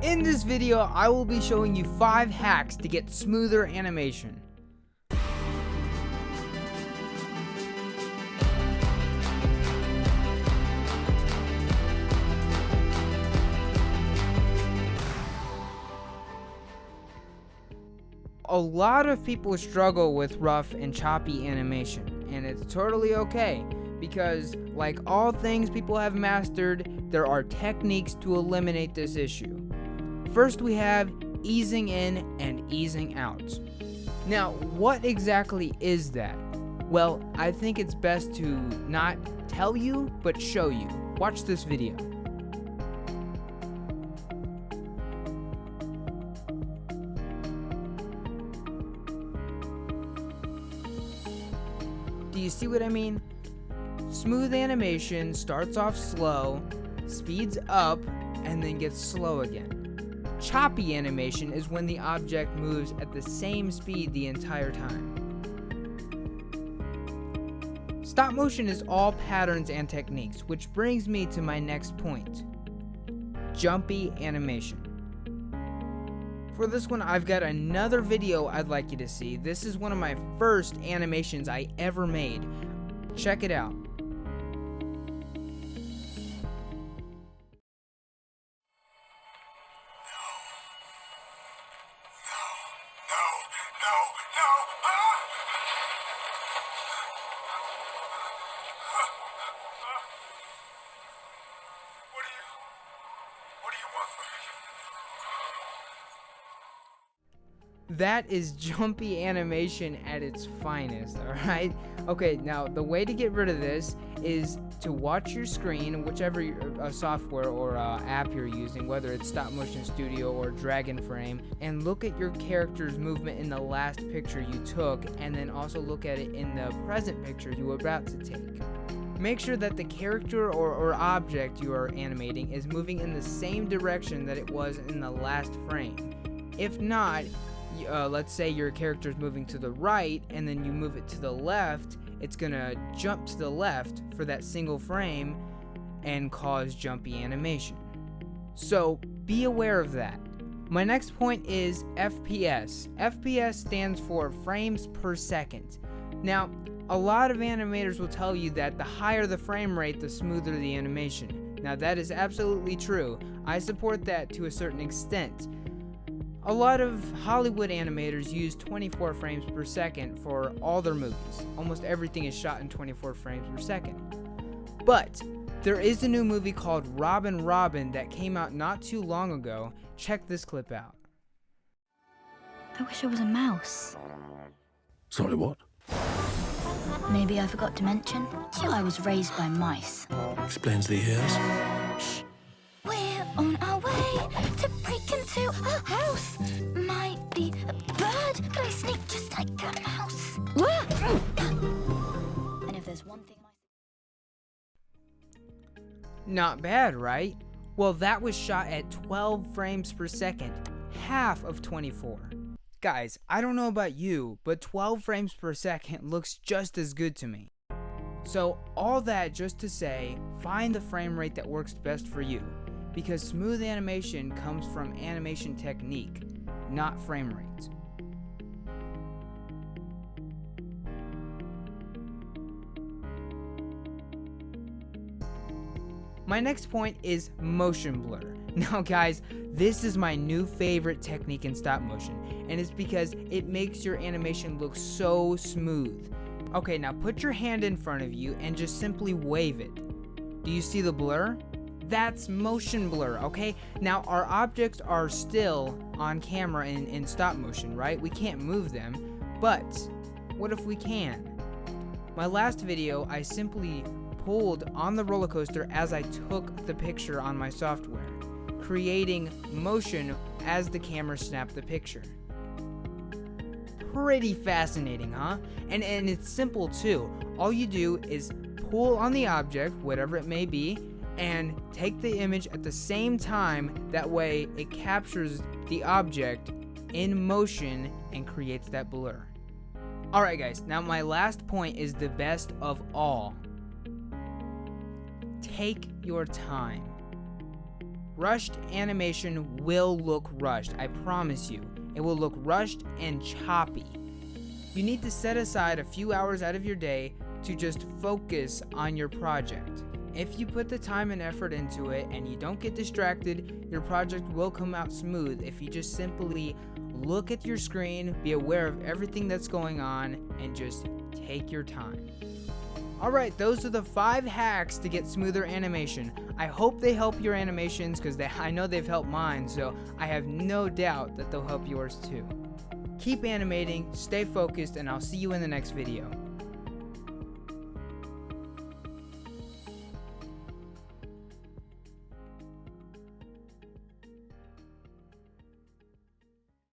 In this video, I will be showing you 5 hacks to get smoother animation. A lot of people struggle with rough and choppy animation, and it's totally okay because, like all things people have mastered, there are techniques to eliminate this issue. First, we have easing in and easing out. Now, what exactly is that? Well, I think it's best to not tell you, but show you. Watch this video. Do you see what I mean? Smooth animation starts off slow, speeds up, and then gets slow again. Choppy animation is when the object moves at the same speed the entire time. Stop motion is all patterns and techniques, which brings me to my next point. Jumpy animation. For this one, I've got another video I'd like you to see. This is one of my first animations I ever made. Check it out. That is jumpy animation at its finest, alright? Okay, now the way to get rid of this is to watch your screen, whichever software or app you're using, whether it's Stop Motion Studio or Dragon Frame, and look at your character's movement in the last picture you took, and then also look at it in the present picture you were about to take. Make sure that the character or object you are animating is moving in the same direction that it was in the last frame. If not, let's say your character is moving to the right and then you move it to the left, it's gonna jump to the left for that single frame and cause jumpy animation. So be aware of that. My next point is FPS. FPS stands for frames per second. Now, a lot of animators will tell you that the higher the frame rate, the smoother the animation. Now, that is absolutely true. I support that to a certain extent. A lot of Hollywood animators use 24 frames per second for all their movies. Almost everything is shot in 24 frames per second. But there is a new movie called Robin Robin that came out not too long ago. Check this clip out. I wish I was a mouse. Sorry, what? Maybe I forgot to mention, I was raised by mice. Explains the ears. Shh. We're on our way to break into a house. Might be a bird, but I sneak just like a mouse. And if there's one thing Not bad, right? Well, that was shot at 12 frames per second, half of 24. Guys, I don't know about you, but 12 frames per second looks just as good to me. So all that just to say, find the frame rate that works best for you, because smooth animation comes from animation technique, not frame rate. My next point is motion blur. Now guys, this is my new favorite technique in stop motion, and it's because it makes your animation look so smooth. Okay, now put your hand in front of you and just simply wave it. Do you see the blur? That's motion blur, okay? Now our objects are still on camera in stop motion, right? We can't move them, but what if we can? My last video, I simply pulled on the roller coaster as I took the picture on my software, creating motion as the camera snapped the picture. Pretty fascinating, huh? And it's simple too. All you do is pull on the object, whatever it may be, and take the image at the same time. That way it captures the object in motion and creates that blur. Alright guys, now my last point is the best of all. Take your time. rushed animation will look rushed. I promise you. It will look rushed and choppy. You need to set aside a few hours out of your day to just focus on your project. If you put the time and effort into it and you don't get distracted, your project will come out smooth if you just simply look at your screen, be aware of everything that's going on, and just take your time. Alright, those are the 5 hacks to get smoother animation. I hope they help your animations because I know they've helped mine, so I have no doubt that they'll help yours too. Keep animating, stay focused, and I'll see you in the next video.